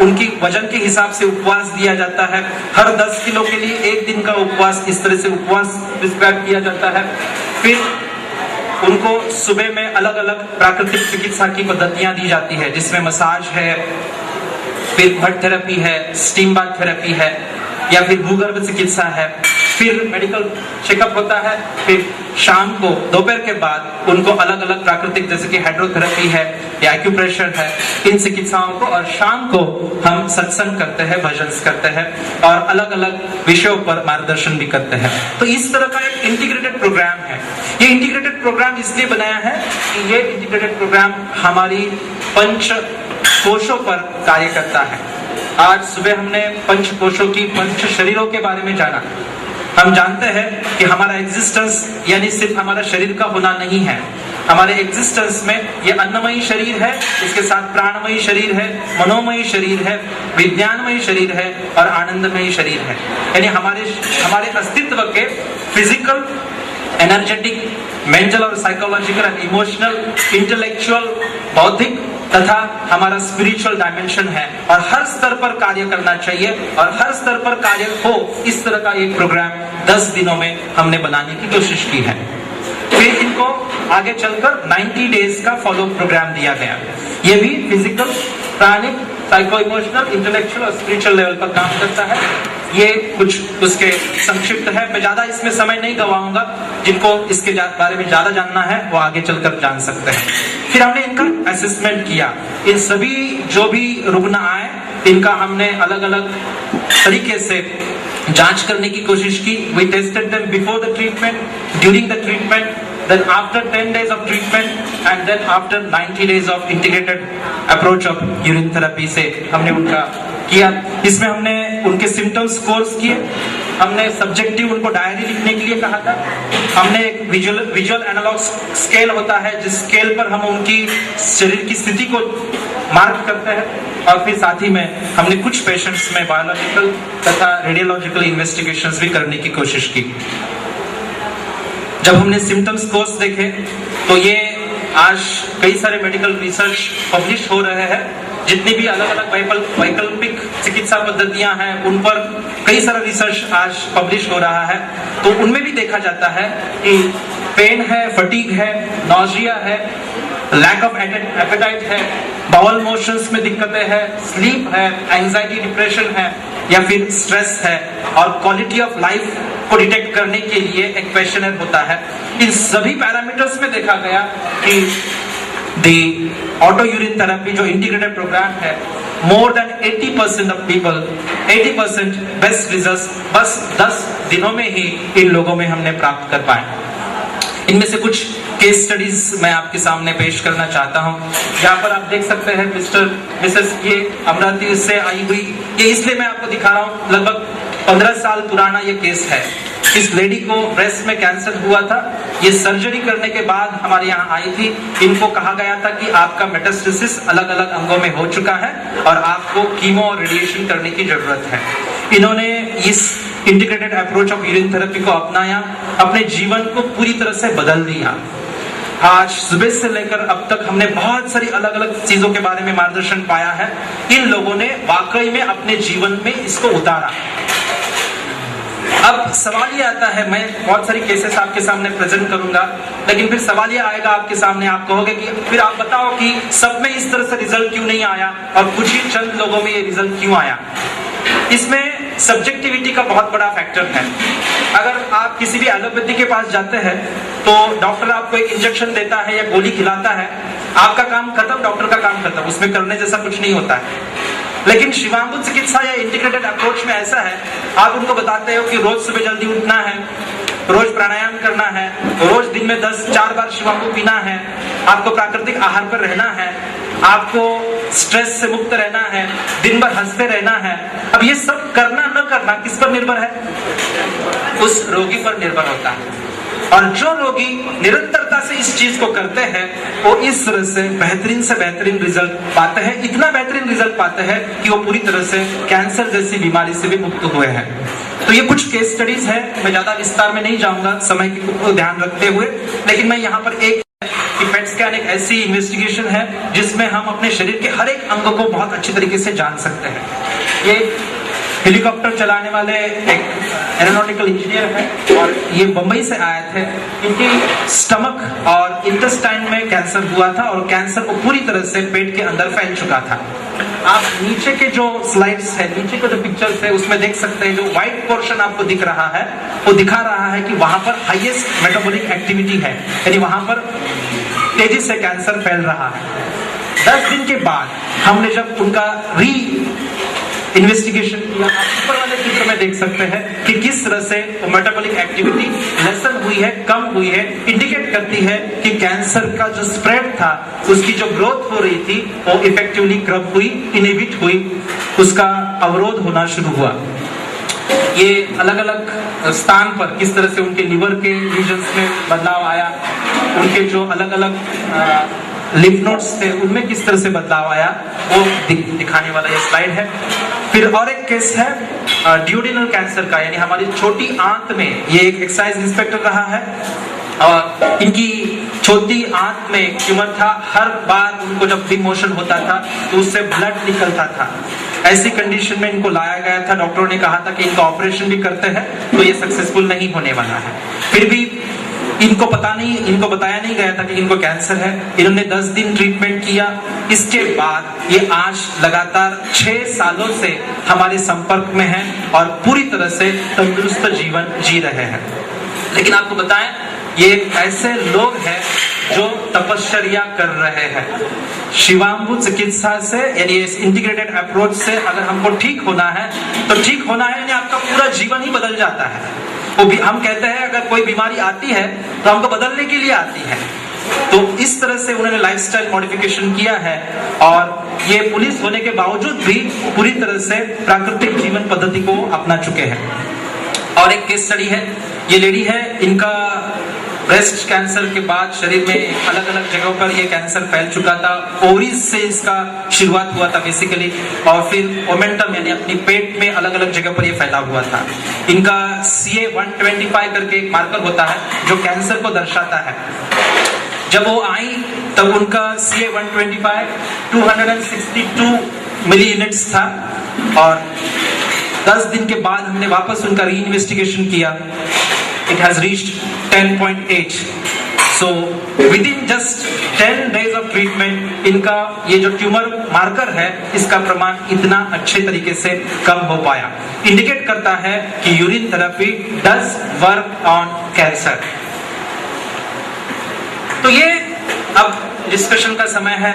उनकी वजन के हिसाब से उपवास दिया जाता है। हर 10 किलो के लिए 1 दिन का उपवास, इस तरह से उपवास प्रिस्क्राइब किया जाता है। फिर उनको सुबह में अलग अलग प्राकृतिक चिकित्सा की पद्धतियां दी जाती है, जिसमें मसाज है, फिर भट थेरेपी है, स्टीम बाथ थेरेपी है, या फिर भूगर्भ चिकित्सा है। फिर मेडिकल चेकअप होता है। फिर शाम को, दोपहर के बाद उनको अलग अलग प्राकृतिक, जैसे कि हाइड्रोथेरेपी है या एक्यूप्रेशर है, इन चिकित्साओं को, और शाम को हम सत्संग करते हैं, भजन करते हैं और अलग अलग विषयों पर मार्गदर्शन भी करते हैं। तो इस तरह का एक इंटीग्रेटेड प्रोग्राम है। ये इंटीग्रेटेड प्रोग्राम इसलिए बनाया है कि ये इंटीग्रेटेड प्रोग्राम हमारी पंच कोशों पर कार्य करता है। आज सुबह हमने पंच कोशों की, पंच शरीरों के बारे में जाना। हम जानते हैं कि हमारा एग्जिस्टेंस यानी सिर्फ हमारा शरीर का होना नहीं है। हमारे एग्जिस्टेंस में ये अन्नमयी शरीर है, इसके साथ प्राणमयी शरीर है, मनोमयी शरीर है, विज्ञानमयी शरीर है और आनंदमयी शरीर है। यानी हमारे अस्तित्व के फिजिकल, एनर्जेटिक, मेंटल और साइकोलॉजिकल एंड इमोशनल, इंटेलेक्चुअल, बौद्धिक तथा हमारा स्पिरिचुअल डायमेंशन है, और हर स्तर पर कार्य करना चाहिए और हर स्तर पर कार्य हो, इस तरह का एक प्रोग्राम 10 दिनों में हमने बनाने की कोशिश की है। फिर इनको आगे चलकर 90 डेज का फॉलो प्रोग्राम दिया गया। ये भी फिजिकल, प्राणिक, साइको इमोशनल, इंटेलेक्चुअल और स्पिरिचुअल लेवल पर काम करता है। ये कुछ उसके संक्षिप्त है, मैं ज्यादा इसमें समय नहीं गवाऊंगा। जिनको इसके बारे में ज्यादा जानना है वो आगे चलकर जान सकते हैं। फिर हमने इनका असेसमेंट किया। इन सभी जो भी रुग्ण आए, इनका हमने अलग अलग तरीके से जांच करने की कोशिश की। We tested them before the treatment, during the treatment, then after 10 days of treatment, and then after 90 days of integrated approach of urine therapy से हमने उनका किया। इसमें हमने उनके सिम्टम्स स्कोर्स किए, हमने सब्जेक्टिव उनको डायरी लिखने के लिए कहा था। हमने एक विजुअल एनालॉग स्केल होता है, जिस स्केल पर हम उनकी शरीर की स्थिति को मार्क करते हैं। और फिर साथ ही में हमने कुछ पेशेंट्स में बायोलॉजिकल तथा रेडियोलॉजिकल इन्वेस्टिगेशंस भी करने की कोशिश की। जब हमने सिम्टम्स कोर्स देखे तो ये आज कई सारे मेडिकल रिसर्च पब्लिश हो रहे हैं। जितनी भी अलग अलग वैकल्पिक चिकित्सा पद्धतियां हैं उन पर कई सारा रिसर्च आज पब्लिश हो रहा है। तो उनमें भी देखा जाता है कि पेन है, फटीग है, नॉजिया है, लैक ऑफ एपेटाइट है, बाउल मोशंस में दिक्कतें हैं, स्लीप है, एंजाइटी डिप्रेशन है या फिर स्ट्रेस है, और क्वालिटी ऑफ लाइफ को डिटेक्ट करने के लिए एक क्वेश्चनर होता है। इन सभी पैरामीटर्स में देखा गया कि दी ऑटो यूरिन थेरेपी जो इंटीग्रेटेड प्रोग्राम है, more than 80% of people, 80% best results बस 10 दिनों में ही इन लोगों में हमने प्राप्त कर पाए। इनमें से कुछ केस स्टडीज मैं आपके सामने पेश करना चाहता हूं। यहाँ पर आप देख सकते हैं मिसेस ये अमरावती से आई हुई, ये इसलिए मैं आपको दिखा रहा हूँ, लगभग 15 साल पुराना ये केस है। इस लेडी को ब्रेस्ट में कैंसर हुआ था। ये सर्जरी करने के बाद हमारे यहाँ आई थी। इनको कहा गया था कि आपका मेटास्टेसिस अलग अलग अंगों में हो चुका है और आपको कीमो और रेडिएशन करने की जरूरत है। इन्होंने इस integrated approach of urine therapy को अपनाया, अपने जीवन को पूरी तरह से बदल दिया। आज सुबह से लेकर अब तक हमने बहुत सारी अलग अलग चीजों के बारे में मार्गदर्शन पाया है। इन लोगों ने वाकई में अपने जीवन में इसको उतारा। अब सवाल ये आता है, मैं बहुत सारी केसेस आपके सामने प्रेजेंट करूंगा, लेकिन फिर सवाल ये आएगा आपके सामने, आप कहोगे कि फिर आप बताओ कि सब में इस तरह से रिजल्ट क्यों नहीं आया और कुछ ही चंद लोगों में ये रिजल्ट क्यों आया। इसमें सब्जेक्टिविटी का बहुत बड़ा फैक्टर है। अगर आप किसी भी एलोपैथी के पास जाते हैं तो डॉक्टर आपको एक इंजेक्शन देता है या गोली खिलाता है, आपका काम खत्म, डॉक्टर का काम खत्म, उसमें करने जैसा कुछ नहीं होता है। लेकिन शिवांगु चिकित्सा या इंटीग्रेटेड अप्रोच में ऐसा है, आप उनको बताते हो कि रोज सुबह जल्दी उठना है, रोज प्राणायाम करना है, रोज दिन में 4 बार शिवांगु पीना है, आपको प्राकृतिक आहार पर रहना है, आपको स्ट्रेस से मुक्त रहना है, दिन भर हंसते रहना है। अब ये सब करना न करना किस पर निर्भर है? उस रोगी पर निर्भर होता है। और जो रोगी निरंतरता से इस चीज को करते हैं वो इस तरह से बेहतरीन रिजल्ट पाते हैं। इतना बेहतरीन रिजल्ट पाते हैं कि वो पूरी तरह से कैंसर जैसी बीमारी से भी मुक्त हुए हैं। तो ये कुछ केस स्टडीज है, मैं ज्यादा विस्तार में नहीं जाऊंगा समय को ध्यान रखते हुए, लेकिन मैं यहाँ पर एक पेट स्कैन एक ऐसी इन्वेस्टिगेशन है जिसमें हम अपने शरीर के हर एक अंग को बहुत अच्छी तरीके से जान सकते हैं। ये हेलीकॉप्टर चलाने वाले एक एरोनॉटिकल इंजीनियर है और ये बंबई से आए थे। इनकी स्टमक और इंटेस्टाइन में कैंसर हुआ था और कैंसर को पूरी तरह से पेट के अंदर फैल चुका था। आप नीचे के जो स्लाइड्स है, नीचे के जो पिक्चर्स है उसमें देख सकते हैं, जो व्हाइट पोर्शन आपको दिख रहा है वो दिखा रहा है कि वहां पर हाईएस्ट मेटाबॉलिक एक्टिविटी है, यानी वहां पर तेजी से कैंसर फैल रहा है। 10 दिन के बाद हमने जब उनका इन्वेस्टिगेशन किया, आप ऊपर वाले चित्र में देख सकते हैं कि किस तरह से मेटाबॉलिक एक्टिविटी लेसन हुई है, कम हुई है, इंडिकेट करती है कि कैंसर का जो स्प्रेड था, उसकी जो ग्रोथ हो रही थी वो इफेक्टिवली क्रब हुई, इनहिबिट हुई, उसका अवरोध होना शुरू हुआ। ये अलग अलग स्थान पर किस तरह से उनके लिवर के रीजन्स में बदलाव आया, उनके जो अलग अलग लिम्फ नोड्स थे उनमें किस तरह से बदलाव आया, वो दिखाने वाला ये स्लाइड है। फिर और एक केस है ड्यूडिनल कैंसर का, यानी हमारी छोटी आंत में, ये एक एक्साइज इंस्पेक्टर रहा है और इनकी छोटी आंत में ट्यूमर था। हर बार उनको जब भी मोशन होता था तो उससे ब्लड निकलता था। ऐसी कंडीशन में इनको लाया गया था। डॉक्टरों ने कहा था कि इनका ऑपरेशन भी करते हैं तो ये सक्सेसफुल नहीं होने वाला है। फिर भी इनको बताया नहीं गया था कि इनको कैंसर है। इन्होंने 10 दिन ट्रीटमेंट किया। इसके बाद ये आज लगातार 6 सालों से हमारे संपर्क में हैं और पूरी तरह से तंदुरुस्त जीवन जी रहे हैं। लेकिन आपको बताएं, ये ऐसे लोग हैं जो तपश्चर्या कर रहे हैं। शिवांगु चिकित्सा से, यानी इस इंटीग्रेटेड अप्रोच से अगर हमको ठीक होना है तो ठीक होना है, यानी आपका पूरा जीवन ही बदल जाता है। वो भी हम कहते हैं अगर कोई बीमारी आती है तो हमको बदलने के लिए आती है। तो इस तरह से उन्होंने लाइफस्टाइल मॉडिफिकेशन किया है और ये पुलिस होने के बावजूद भी पूरी तरह से प्राकृतिक जीवन पद्धति को अपना चुके हैं। और एक केस स्टडी है, ये लेडी है, इनका ब्रेस्ट कैंसर के बाद शरीर में अलग अलग जगहों पर ये कैंसर फैल चुका था। ओवरीज से इसका शुरुआत हुआ था बेसिकली, और फिर ओमेंटम यानी अपनी पेट में अलग अलग जगह पर ये फैला हुआ था। इनका CA-125 करके एक मार्कर होता है जो कैंसर को दर्शाता है। जब वो आई तब उनका CA-125 262 मिली यूनिट्स था, और 10 दिन के बाद हमने वापस उनका री इन्वेस्टिगेशन किया, it has reached 10.8. So within just 10 days of treatment इनका ये जो ट्यूमर मार्कर है इसका प्रमाण इतना अच्छे तरीके से कम हो पाया। इंडिकेट करता है कि urine therapy does work on cancer. तो ये अब डिस्कशन का समय है,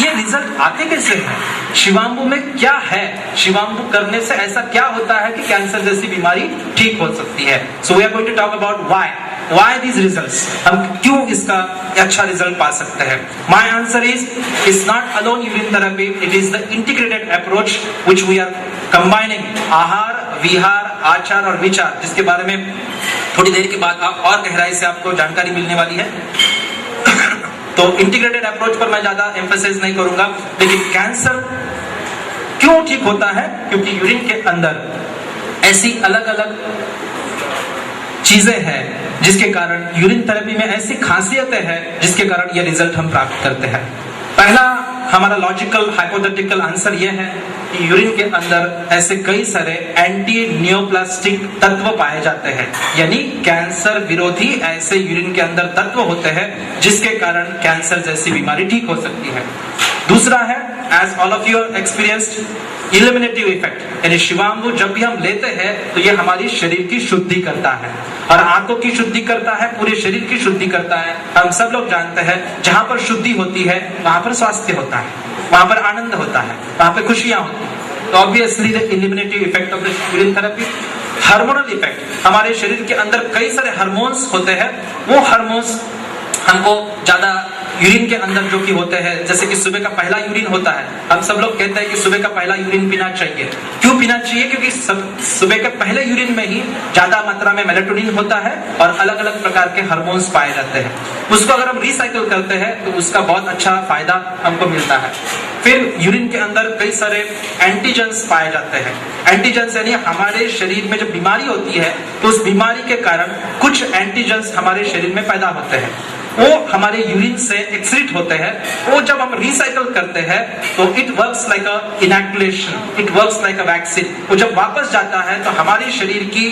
ये रिजल्ट आते कैसे हैं, शिवांबु में क्या है, शिवांबु करने से ऐसा क्या होता है कि कैंसर जैसी बीमारी ठीक हो सकती है। So we are going to talk about why these results, हम क्यों इसका अच्छा रिजल्ट पा सकते हैं। My answer is not alone urine therapy, it is the integrated approach which we are combining आहार, विहार, आचार और विचार, जिसके बारे में थोड़ी देर के बाद और गहराई से आपको जानकारी मिलने वाली है। तो इंटीग्रेटेड अप्रोच पर मैं ज्यादा एम्फेसाइज नहीं करूंगा, लेकिन कैंसर क्यों ठीक होता है, क्योंकि यूरिन के अंदर ऐसी अलग अलग चीजें हैं जिसके कारण, यूरिन थेरेपी में ऐसी खासियतें हैं जिसके कारण ये रिजल्ट हम प्राप्त करते हैं। पहला हमारा लॉजिकल हाइपोथेटिकल आंसर यह है कि यूरिन के अंदर ऐसे कई सारे एंटी नियोप्लास्टिक तत्व पाए जाते हैं, यानी कैंसर विरोधी ऐसे यूरिन के अंदर तत्व होते हैं जिसके कारण कैंसर जैसी बीमारी ठीक हो सकती है। दूसरा है, as all of you experienced, illuminative effect, यानी शिवांबु जब भी हम लेते हैं तो ये हमारी शरीर की शुद्धि करता है, और आंतों की शुद्धि करता है, पूरे शरीर की शुद्धि करता है। हम सब लोग जानते हैं जहां पर शुद्धि होती है वहां पर स्वास्थ्य होता है, वहां पर आनंद होता है, वहां पर खुशियां होती हैं। तो obviously the illuminative effect of the urine therapy. Hormonal effect, हमारे शरीर के अंदर कई सारे हार्मोन्स होते हैं, वो हार्मोन्स हमको ज्यादा यूरिन के अंदर जो कि होते हैं, जैसे कि सुबह का पहला यूरिन होता है, हम सब लोग कहते हैं कि सुबह का पहला यूरिन पीना चाहिए। क्यों पीना चाहिए? क्योंकि सुबह के पहले यूरिन में ही ज्यादा मात्रा में मेलेटोनिन होता है और अलग अलग प्रकार के हार्मोन्स पाए जाते हैं। उसको अगर हम रिसाइकल करते हैं तो उसका बहुत अच्छा फायदा हमको मिलता है। फिर यूरिन के अंदर कई सारे एंटीजेंस पाए जाते हैं। एंटीजेंस यानी हमारे शरीर में जब बीमारी होती है तो उस बीमारी के कारण कुछ एंटीजेंस हमारे शरीर में पैदा होते हैं, वो हमारे यूरिन से एक्सक्रीट होते हैं। वो जब हम रिसाइकल करते हैं तो it works like a inoculation, it works like a vaccine. वो जब वापस जाता है तो हमारी शरीर की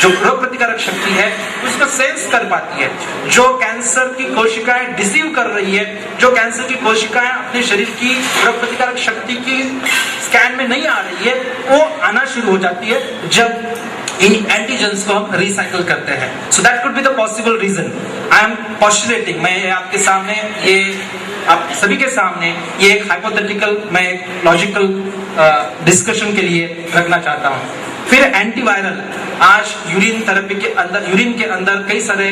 जो रोग प्रतिकारक शक्ति है उसको सेंस कर पाती है। जो कैंसर की कोशिकाएं डिसीव कर रही है, जो कैंसर की कोशिकाएं अपने शरीर की रोग प्रतिकारक शक्ति की स्कैन में नहीं आ रही है, वो आना शुरू हो जाती है जब इन एंटीजेंस को हम रिसाइकल करते हैं। So that could be the possible reason. I am postulating, मैं आपके सामने ये, आप सभी के सामने ये एक हाइपोथेटिकल, मैं एक लॉजिकल डिस्कशन के लिए रखना चाहता हूँ। फिर एंटीवायरल, आज यूरिन थेरेपी के अंदर, यूरिन के अंदर कई सारे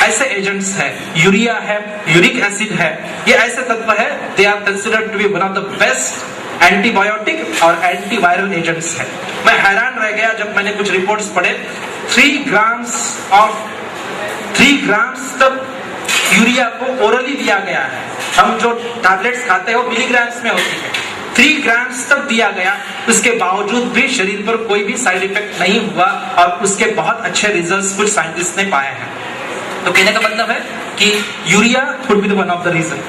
ऐसे एजेंट्स हैं, यूरिया है, यूरिक एसिड है, ये ऐसे तत्व है, they are considered to be one of the best antibiotic और एंटीवायरल एजेंट्स है। मैं हैरान रह गया जब मैंने कुछ रिपोर्ट्स पढ़े, 3 ग्राम्स तक यूरिया को ओरली दिया गया है। हम जो टैबलेट्स खाते हैं वो मिलीग्राम्स में होती है, 3 ग्राम्स तक दिया गया, उसके बावजूद भी शरीर पर कोई भी साइड इफेक्ट नहीं हुआ और उसके बहुत अच्छे रिजल्ट्स कुछ साइंटिस्ट ने पाए हैं। तो कहने का मतलब है कि urea could be the one of the reason.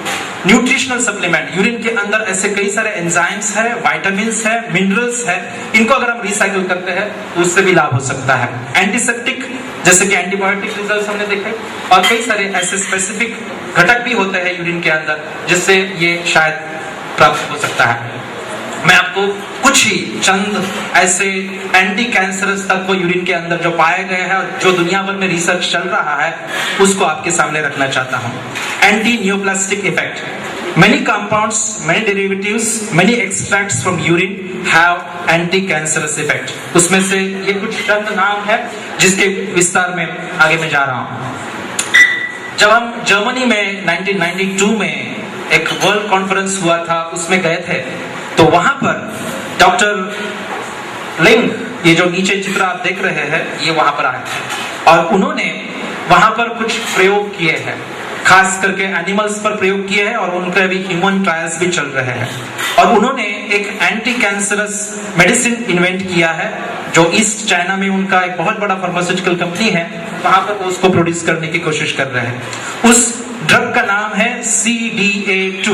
Nutritional supplement, urine के अंदर ऐसे कई सारे एंजाइम्स है, विटामिन्स है, मिनरल्स है, इनको अगर हम रिसाइकल करते हैं तो उससे भी लाभ हो सकता है। एंटीसेप्टिक, जैसे कि एंटीबायोटिक रिजल्ट्स हमने देखे, और कई सारे ऐसे स्पेसिफिक घटक भी होते हैं यूरिन के अंदर जिससे ये शायद प्राप्त हो सकता है। मैं आपको कुछ ही चंद ऐसे एंटी कैंसरस तत्व यूरिन के अंदर जो पाए गए हैं और जो दुनिया भर में रिसर्च चल रहा है उसको आपके सामने रखना चाहता हूं। Anti neoplastic effect, many compounds, many derivatives, many extracts from urine have anti-cancerous effect। उसमें से ये कुछ चंद नाम है जिसके विस्तार में आगे मैं जा रहा हूं। जब हम जर्मनी में 1992 में एक वर्ल्ड कॉन्फ्रेंस हुआ था, उसमें गए थे, तो वहां पर डॉक्टर लिंग ये जो नीचे चित्र आप देख रहे हैं, ये वहां पर आए थे और उन्होंने वहां पर कुछ प्रयोग किए हैं, खास करके एनिमल्स पर प्रयोग किए हैं और उनके अभी ह्यूमन ट्रायल्स भी चल रहे हैं। और उन्होंने एक एंटी कैंसरस मेडिसिन इन्वेंट किया है जो ईस्ट चाइना में उनका एक बहुत बड़ा फार्मास्यूटिकल कंपनी है, वहां पर वो उसको प्रोड्यूस करने की कोशिश कर रहे हैं। उस ड्रग का नाम है CDA2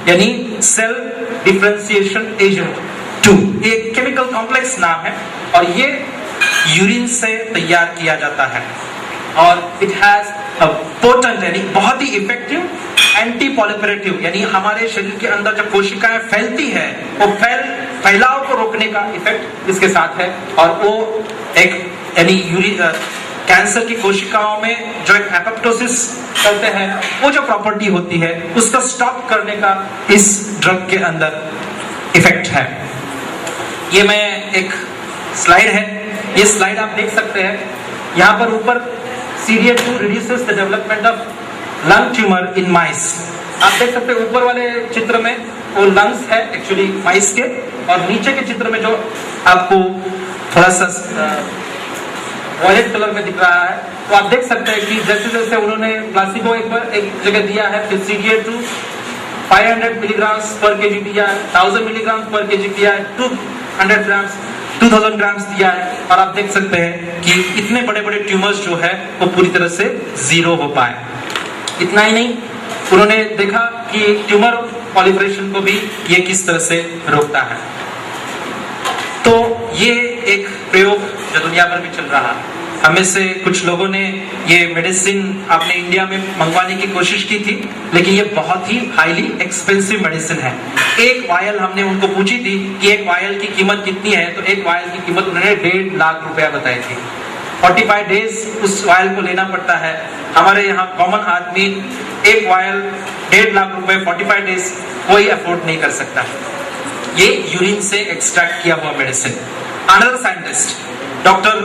यानी सेल डिफरेंशिएशन एजेंट 2। एक केमिकल कॉम्प्लेक्स नाम है और ये यूरिन से तैयार किया जाता है और इट हैज अ पोटेंट यानी बहुत ही इफेक्टिव एंटी पॉलिफरेटिव यानी हमारे शरीर के अंदर जब कोशिकाएं फैलती है वो फैलाव को रोकने का इफेक्ट इसके साथ है। और वो एक यानी कैंसर की कोशिकाओं में जो एक एपोप्टोसिस करते हैं वो जो प्रॉपर्टी होती है उसको स्टॉप करने का इस ड्रग के अंदर इफेक्ट है। ये मैं एक स्लाइड है, ये स्लाइड आप देख सकते हैं। यहाँ पर ऊपर CDA2 reduces the development of lung tumor in mice। आप देख सकते हैं ऊपर वाले चित्र में वो लंग्स है एक्चुअली माइस के, और नीचे के चित्र में जो आपको थोड़ा सा वॉयलेट कलर में दिख रहा है तो आप देख सकते हैं कि जैसे जैसे उन्होंने प्लासिबो एक जगह दिया है, फिर CDA2 500 मिलीग्राम्स पर केजी दिया है, 1000 मिलीग्राम पर केजी दिया है, 200 ग्राम्स 2000 ग्राम्स दिया है और आप देख सकते हैं कि इतने बड़े बड़े ट्यूमर्स जो है वो पूरी तरह से जीरो हो पाए। इतना ही नहीं, उन्होंने देखा कि ट्यूमर पॉलिफरेशन को भी ये किस तरह से रोकता है। तो ये एक प्रयोग जो दुनिया भर में चल रहा है। हमें से कुछ लोगों ने ये मेडिसिन अपने इंडिया में मंगवाने की कोशिश की थी, लेकिन ये बहुत ही हाईली एक्सपेंसिव मेडिसिन है। एक वायल हमने उनको पूछी थी कि एक वायल की कीमत कितनी है, तो एक वायल की कीमत उन्होंने 1.5 लाख रुपया बताई थी। 45 डेज उस वायल को लेना पड़ता है। हमारे यहाँ कॉमन आदमी एक वायल 1.5 लाख रुपए 45 डेज कोई अफोर्ड नहीं कर सकता। ये यूरिन से एक्सट्रैक्ट किया हुआ मेडिसिन। अनदर साइंटिस्ट डॉक्टर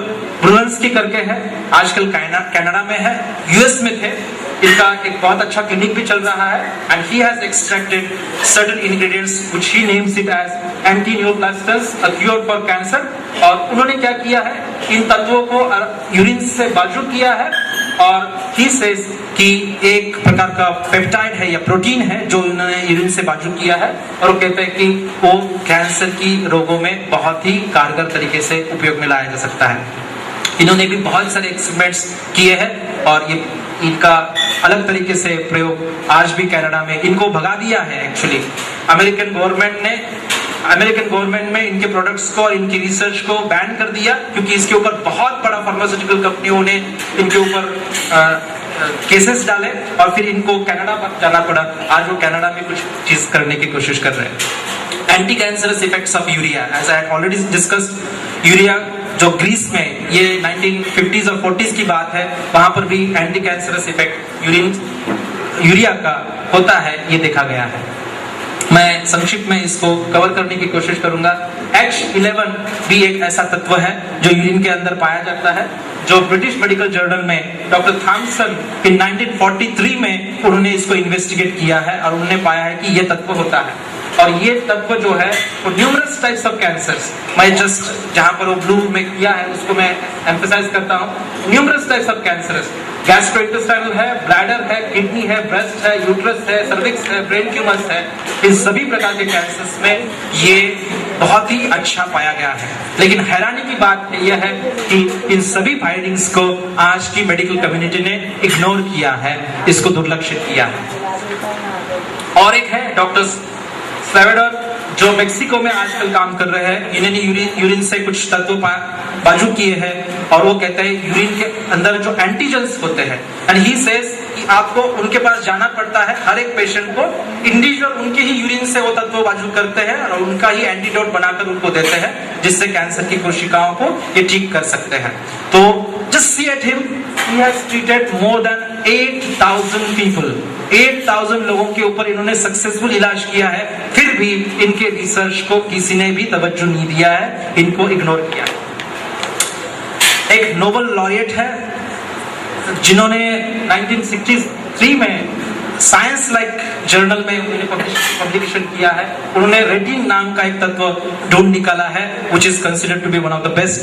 ब्रुलंस्की करके है, आजकल कनाडा में है, यूएस में थे। इनका एक बहुत अच्छा क्लिनिक भी चल रहा है and he has extracted certain ingredients which he names it as antineoplastons a cure for cancer. और उन्होंने क्या किया है, इन तत्वों को यूरिन से बाजू किया है और ही सेज कि एक प्रकार का पेप्टाइड है या प्रोटीन है जो उन्होंने यूरिन से बाजू किया है और वो कहते हैं कि वो कैंसर की रोगों में बहुत ही कारगर तरीके से उपयोग में लाया जा सकता है। इन्होंने भी बहुत सारे एक्सपेरिमेंट्स किए हैं और ये इनका अलग तरीके से प्रयोग आज भी कनाडा में इनको भगा दिया है। एक्चुअली अमेरिकन गवर्नमेंट में इनके प्रोडक्ट्स को और इनकी रिसर्च को बैन कर दिया क्योंकि इसके ऊपर बहुत बड़ा फार्मास्यूटिकल कंपनियों ने इनके ऊपर केसेस डाले और फिर इनको कनाडा जाना पड़ा। आज वो कनाडा में कुछ चीज करने की कोशिश कर रहे हैं। Anti cancerous effects of urea, as I had already discussed, urea जो ग्रीस में ये 1950s और 40s की बात है, वहां पर भी एंटी कैंसरस इफेक्ट यूरिया का होता है, ये देखा गया है। मैं संक्षिप्त में इसको कवर करने की कोशिश करूंगा। H11 भी एक ऐसा तत्व है जो यूरिन के अंदर पाया जाता है, जो ब्रिटिश मेडिकल जर्नल में डॉक्टर थॉमसन इन 1943 में उन्होंने इसको इन्वेस्टिगेट किया है और उन्होंने पाया है कि यह तत्व होता है। और ये तत्व जो है वो न्यूमरस टाइप्स ऑफ कैंसर्स, मैं जस्ट जहां पर वो ब्लू में किया है उसको मैं एम्फसाइज करता हूँ। Numerous types of cancers, gastrointestinal है, ब्लैडर है, किडनी है, ब्रेस्ट है, यूट्रस है, सर्विक्स है, ब्रेन ट्यूमर्स है, इन सभी प्रकार के कैंसर्स में ये बहुत ही अच्छा पाया गया है। लेकिन हैरानी की बात यह है कि इन सभी फाइंडिंग्स को आज की मेडिकल कम्युनिटी ने इग्नोर किया है, इसको दुर्लक्षित किया है। और एक है डॉक्टर स्लेवेडर जो मेक्सिको में आजकल काम कर रहे हैं। इन्होंने यूरिन से कुछ तत्व बाजू किए हैं और वो कहते हैं यूरिन के अंदर जो एंटीजेंस होते हैं, एंड ही सेज कि आपको उनके पास जाना पड़ता है, हर एक पेशेंट को इंडिविजुअल उनके ही यूरिन से वो तत्व बाजू करते हैं और उनका ही एंटीडोट बनाकर उनको देते हैं, जिससे कैंसर की कोशिकाओं को ये ठीक कर सकते हैं। तो just see at him, he has treated more than 8,000 people. 8,000 लोगों के ऊपर इन्होंने सक्सेसफुल इलाज किया है, फिर भी इनके रिसर्च को किसी ने भी तवज्जो नहीं दिया है, इनको इग्नोर किया। एक नोबेल लॉरिएट है जिन्होंने 1963 में साइंस लाइक जर्नल में उन्होंने पब्लिकेशन किया है। उन्होंने रेटिन नाम का एक तत्व ढूंढ निकाला है which is considered to be one of the best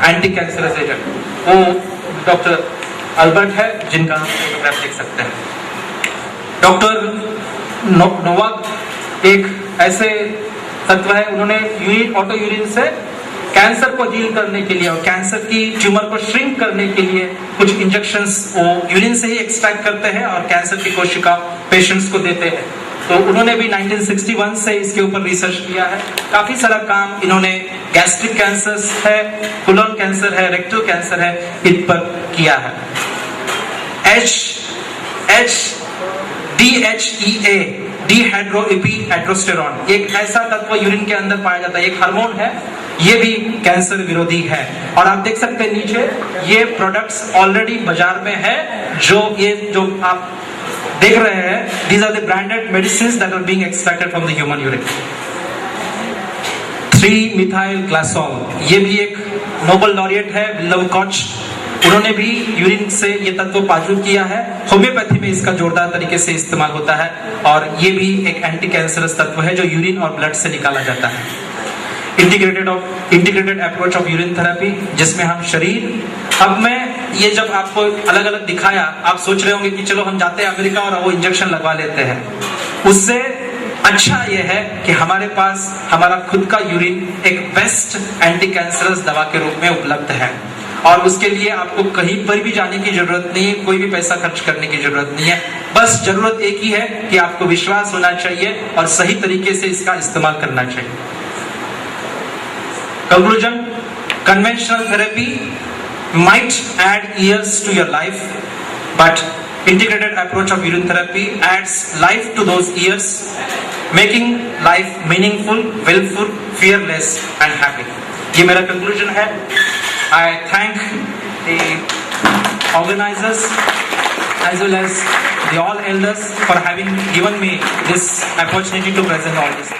anti-cancerous agent। वो डॉक्टर अल्बर्ट है, जिनका फोटोग्राफ देख सकते हैं। डॉक्टर नोवाक एक ऐसे तत्व है, उन्होंने यूरिन ऑटो यूरिन से कैंसर को हील करने के लिए और कैंसर की ट्यूमर को श्रिंक करने के लिए कुछ इंजेक्शंस वो यूरिन से ही एक्सट्रैक्ट करते हैं और कैंसर की कोशिका पेशेंट्स को देते हैं। तो उन्होंने भी 1961 से इसके ऊपर रिसर्च किया है। काफी सारा काम इन्होंने गैस्ट्रिक कैंसर है, कोलन कैंसर है, रेक्टल कैंसर है, इन पर किया है। DHEA डिहाइड्रोएपीएड्रोस्टेरॉन एक ऐसा तत्व यूरिन के अंदर पाया जाता है, एक हार्मोन है, ये भी कैंसर विरोधी है। और आप देख सकते हैं नीचे ये प्रोडक्ट्स ऑलरेडी बाजार में है, जो आप देख रहे हैं, these are the branded medicines that are being extracted from the human urine। 3-methyl-glycol ये भी एक नोबेल लॉरिएट है, विल्हेम कॉच, उन्होंने भी यूरिन से ये तत्व पाजू किया है। होम्योपैथी में इसका जोरदार तरीके से इस्तेमाल होता है और ये भी एक एंटी कैंसरस तत्व है जो यूरिन और ब्लड से निकाला जाता है। Integrated approach of urine therapy, जिसमें हम शरीर, अब मैं ये जब आपको अलग अलग दिखाया, आप सोच रहे होंगे कि चलो हम जाते हैं अमेरिका और वो इंजेक्शन लगवा लेते हैं। उससे अच्छा यह है कि हमारे पास हमारा खुद का यूरिन एक बेस्ट एंटी कैंसरस दवा के रूप में उपलब्ध है और उसके लिए आपको कहीं पर भी जाने की जरूरत नहीं है, कोई भी पैसा खर्च करने की जरूरत नहीं है। बस जरूरत एक ही है कि आपको विश्वास होना चाहिए और सही तरीके से इसका इस्तेमाल करना चाहिए। Conclusion: conventional therapy might add years to your life, but integrated approach of urine therapy adds life to those years, making life meaningful, willful, fearless and happy। ये मेरा conclusion है। I thank the organizers as well as the all elders for having given me this opportunity to present all this।